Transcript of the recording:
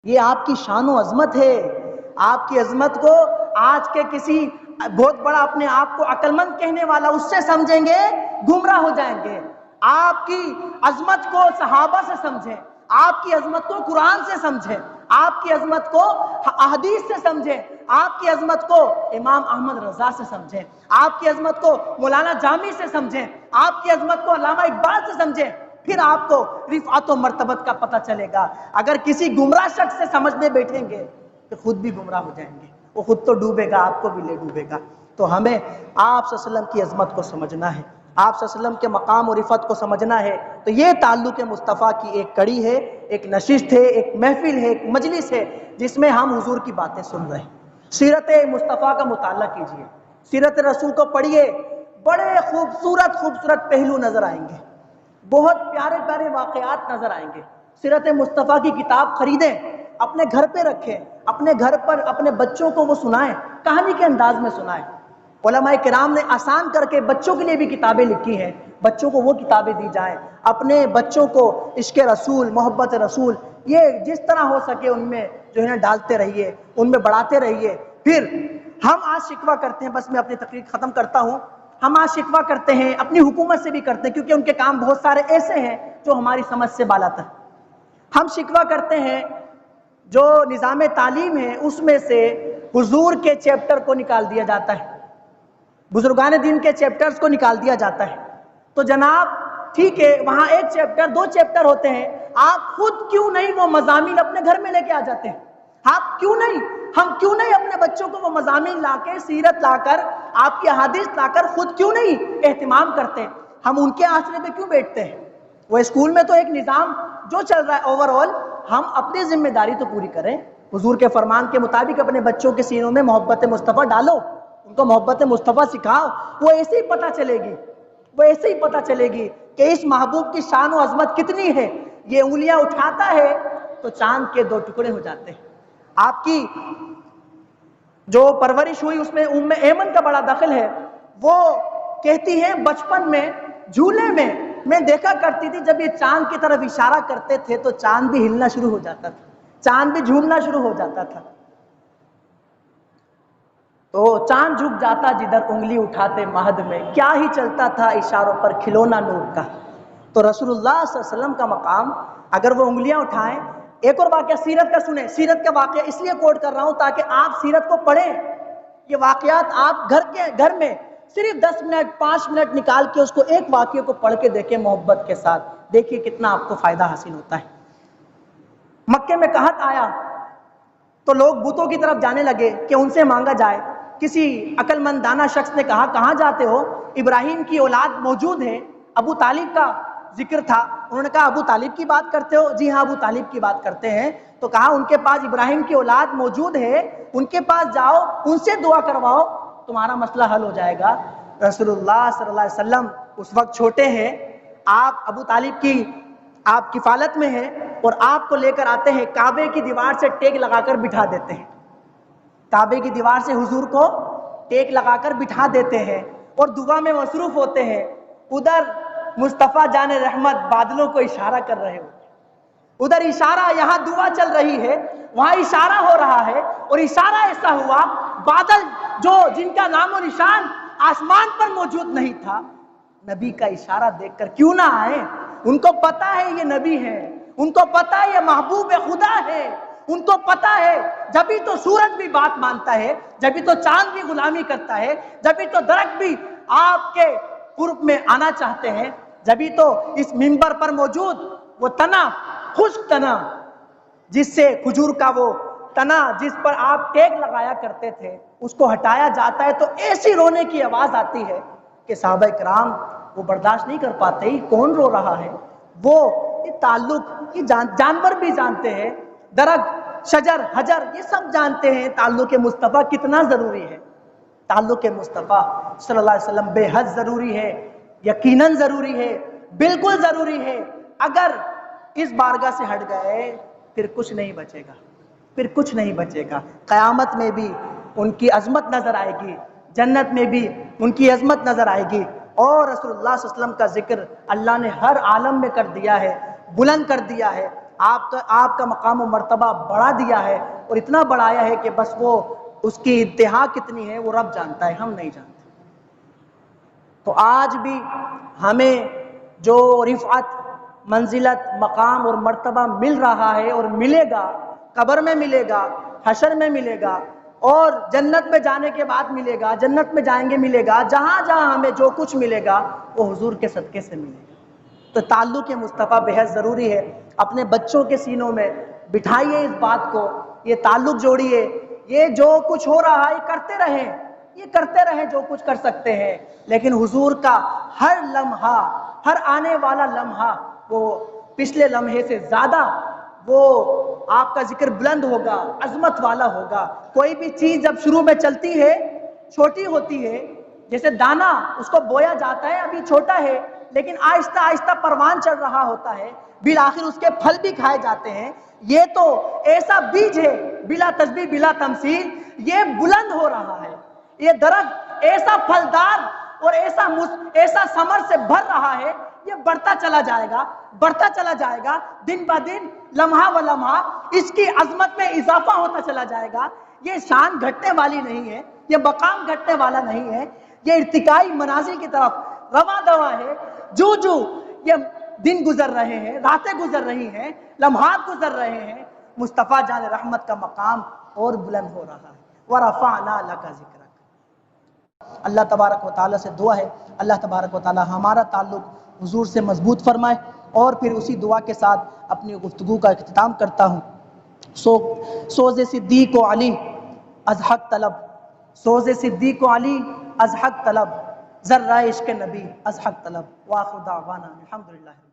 یہ آپ کی شان و عظمت ہے. آپ کی عظمت کو آج کے کسی بہت بڑا اپنے آپ کو عقل مند کہنے والا اس سے سمجھیں گے گمراہ ہو جائیں گے. آپ کی عظمت کو صحابہ سے سمجھیں، آپ کی عظمت کو قرآن سے سمجھیں، آپ کی عظمت کو احادیث سے سمجھیں، آپ کی عظمت کو امام احمد رضا سے سمجھیں، آپ کی عظمت کو مولانا جامی سے سمجھیں، آپ کی عظمت کو علامہ اقبال سے سمجھیں. پھر آپ کو رفعت و مرتبت کا پتہ چلے گا. اگر کسی گمراہ شخص سے سمجھنے بیٹھیں گے تو خود بھی گمراہ ہو جائیں گے، وہ خود تو ڈوبے گا، آپ کو بھی لے ڈوبے گا. تو ہمیں آپ صلی اللہ علیہ وسلم کی عظمت کو سمجھنا ہے، آپ صلی اللہ علیہ وسلم کے مقام و رفعت کو سمجھنا ہے. تو یہ تعلق مصطفیٰ کی ایک کڑی ہے، ایک نشست ہے، ایک محفل ہے، ایک مجلس ہے جس میں ہم حضور کی باتیں سن رہے ہیں. سیرت مصطفیٰ کا مطالعہ کیجئے، سیرت رسول کو پڑھیے، بڑے خوبصورت پہلو نظر آئیں گے، بہت پیارے پیارے واقعات نظر آئیں گے. سیرت مصطفیٰ کی کتاب خریدیں، اپنے گھر پہ رکھیں، اپنے گھر پر اپنے بچوں کو وہ سنائیں، کہانی کے انداز میں سنائیں. علماء کرام نے آسان کر کے بچوں کے لیے بھی کتابیں لکھی ہیں، بچوں کو وہ کتابیں دی جائیں. اپنے بچوں کو عشق رسول، محبت رسول، یہ جس طرح ہو سکے ان میں جو ہے نا ڈالتے رہیے، ان میں بڑھاتے رہیے. پھر ہم آج شکوہ کرتے ہیں، بس میں اپنی تقریر ختم کرتا ہوں، ہم آج شکوہ کرتے ہیں اپنی حکومت سے بھی کرتے ہیں کیونکہ ان کے کام بہت سارے ایسے ہیں جو ہماری سمجھ سے بالاتر. ہم شکوہ کرتے ہیں جو نظام تعلیم ہے اس میں سے حضور کے چیپٹر کو نکال دیا جاتا ہے، بزرگان دین کے چیپٹرز کو نکال دیا جاتا ہے. تو جناب ٹھیک ہے، وہاں ایک چیپٹر، دو چیپٹر ہوتے ہیں، آپ خود کیوں نہیں وہ مضامین اپنے گھر میں لے کے آ جاتے ہیں؟ آپ کیوں نہیں، ہم کیوں نہیں اپنے بچوں کو وہ مضامین لا کے، سیرت لا کر، آپ کی احادیث لا کر خود کیوں نہیں اہتمام کرتے؟ ہم ان کے آسرے پہ کیوں بیٹھتے ہیں؟ وہ اسکول میں تو ایک نظام جو چل رہا ہے اوورآل، ہم اپنی ذمہ داری تو پوری کریں. حضور کے فرمان کے مطابق اپنے بچوں کے سینوں میں محبت مصطفیٰ ڈالو، ان کو محبت مصطفیٰ سکھاؤ. وہ ایسے ہی پتہ چلے گی، وہ ایسے ہی پتہ چلے گی کہ اس محبوب کی شان و عظمت کتنی ہے. یہ انگلیاں اٹھاتا ہے تو چاند کے 2 ٹکڑے ہو جاتے ہیں. آپ کی جو پرورش ہوئی اس میں ام ایمن کا بڑا دخل ہے. وہ کہتی ہیں بچپن میں جھولے میں دیکھا کرتی تھی جب یہ چاند کی طرف اشارہ کرتے تھے تو چاند بھی ہلنا شروع ہو جاتا تھا، چاند بھی جھومنا شروع ہو جاتا تھا. تو چاند جھک جاتا جدھر انگلی اٹھاتے مہد میں، کیا ہی چلتا تھا اشاروں پر کھلونا نور کا. تو رسول اللہ صلی اللہ علیہ وسلم کا مقام، اگر وہ انگلیاں اٹھائیں. ایک اور واقعہ سیرت کا سنیں، سیرت کا واقعہ اس لیے کوٹ کر رہا ہوں تاکہ آپ سیرت کو پڑھیں. یہ واقعات آپ گھر میں صرف 10 منٹ 5 منٹ نکال کے اس کو ایک واقعے کو پڑھ کے دیکھیں محبت کے ساتھ، دیکھیے کتنا آپ کو فائدہ حاصل ہوتا ہے. مکے میں قحط آیا تو لوگ بتوں کی طرف جانے لگے کہ ان سے مانگا جائے. کسی عقل مند دانا شخص نے کہا کہاں جاتے ہو؟ ابراہیم کی اولاد موجود ہے. ابو طالب کا ذکر تھا، انہوں نے کہا ابو طالب کی بات کرتے ہو؟ جی ہاں ابو طالب کی بات کرتے ہیں. تو کہا ان کے پاس ابراہیم کی اولاد موجود ہے، ان کے پاس جاؤ، ان سے دعا کرواؤ، تمہارا مسئلہ حل ہو جائے گا. رسول اللہ صلی اللہ علیہ وسلم اس وقت چھوٹے ہیں، آپ ابو طالب کی آپ کفالت میں ہیں اور آپ کو لے کر آتے ہیں، کعبے کی دیوار سے ٹیک لگا کر بٹھا دیتے ہیں. کعبے کی دیوار سے حضور کو ٹیک لگا کر بٹھا دیتے ہیں اور دعا میں مصروف ہوتے ہیں. ادھر مصطفیٰ جان رحمت بادلوں کو اشارہ کر رہے ہوتے ہیں، ادھر اشارہ، یہاں دعا چل رہی ہے، وہاں اشارہ ہو رہا ہے. اور اشارہ ایسا ہوا، بادل جو جن کا نام و نشان آسمان پر موجود نہیں تھا، نبی کا اشارہ دیکھ کر کیوں نہ آئے؟ ان کو پتا ہے یہ نبی ہے، ان کو پتا ہے یہ محبوب خدا ہے، ان کو پتا ہے جبھی تو سورج بھی بات مانتا ہے، جبھی تو چاند بھی غلامی کرتا ہے، جبھی تو درخت بھی آپ کے قرب میں آنا چاہتے ہیں، جبھی تو اس منبر پر موجود وہ تنا، خشک تنا جس سے کھجور کا وہ تنا جس پر آپ ٹیک لگایا کرتے تھے، اس کو ہٹایا جاتا ہے تو ایسی رونے کی آواز آتی ہے کہ صحابہ کرام وہ برداشت نہیں کر پاتے. کون رو رہا ہے؟ وہ یہ تعلق، یہ جانور بھی جانتے ہیں، درخت، شجر، حجر، یہ سب جانتے ہیں تعلق مصطفیٰ کتنا ضروری ہے. تعلق مصطفیٰ صلی اللہ علیہ وسلم بے حد ضروری ہے، یقیناً ضروری ہے، بالکل ضروری ہے. اگر اس بارگاہ سے ہٹ گئے پھر کچھ نہیں بچے گا، پھر کچھ نہیں بچے گا. قیامت میں بھی ان کی عظمت نظر آئے گی، جنت میں بھی ان کی عظمت نظر آئے گی. اور رسول اللہ صلی اللہ علیہ وسلم کا ذکر اللہ نے ہر عالم میں کر دیا ہے، بلند کر دیا ہے. آپ کا مقام و مرتبہ بڑھا دیا ہے اور اتنا بڑھایا ہے کہ بس وہ اس کی انتہا کتنی ہے وہ رب جانتا ہے، ہم نہیں جانتے۔ تو آج بھی ہمیں جو رفعت، منزلت، مقام اور مرتبہ مل رہا ہے اور ملے گا، قبر میں ملے گا، حشر میں ملے گا اور جنت میں جانے کے بعد ملے گا، جنت میں جائیں گے ملے گا، جہاں جہاں ہمیں جو کچھ ملے گا وہ حضور کے صدقے سے ملے گا۔ تو تعلق مصطفیٰ بہت ضروری ہے۔ اپنے بچوں کے سینوں میں بٹھائیے اس بات کو، یہ تعلق جوڑیے، یہ جو کچھ ہو رہا ہے کرتے رہیں، یہ کرتے رہیں جو کچھ کر سکتے ہیں، لیکن حضور کا ہر لمحہ، ہر آنے والا لمحہ وہ پچھلے لمحے سے زیادہ وہ آپ کا ذکر بلند ہوگا، عظمت والا ہوگا۔ کوئی بھی چیز جب شروع میں چلتی ہے چھوٹی ہوتی ہے، جیسے دانا اس کو بویا جاتا ہے، ابھی چھوٹا ہے، لیکن آہستہ آہستہ پروان چڑھ رہا ہوتا ہے، بالآخر اس کے پھل بھی کھائے جاتے ہیں۔ یہ تو ایسا بیج ہے بلا تشبیہ بلا تمثیل، یہ بلند ہو رہا ہے، یہ درخت ایسا پھلدار اور ایسا ثمر سے بھر رہا ہے، یہ بڑھتا چلا جائے گا، بڑھتا چلا جائے گا، دن بہ دن، لمحہ و لمحہ اس کی عظمت میں اضافہ ہوتا چلا جائے گا۔ یہ شان گھٹنے والی نہیں ہے، یہ مقام گھٹنے والا نہیں ہے، یہ ارتقائی منازل کی طرف رواں دواں ہے۔ جو یہ دن گزر رہے ہیں، راتیں گزر رہی ہیں، لمحات گزر رہے ہیں، مصطفیٰ جان رحمت کا مقام اور بلند ہو رہا ہے۔ وَرَفَعْنَا لَكَ ذِكْرَكَ۔ اللہ تبارک و تعالیٰ سے دعا ہے اللہ تبارک و تعالیٰ ہمارا تعلق حضور سے مضبوط فرمائے۔ اور پھر اسی دعا کے ساتھ اپنی گفتگو کا اختتام کرتا ہوں۔ سوز صدیق و علی از حق طلب، سوز صدیق و علی از حق طلب، ذرہ عشق نبی از حق طلب۔ وآخر دعوانا الحمدللہ۔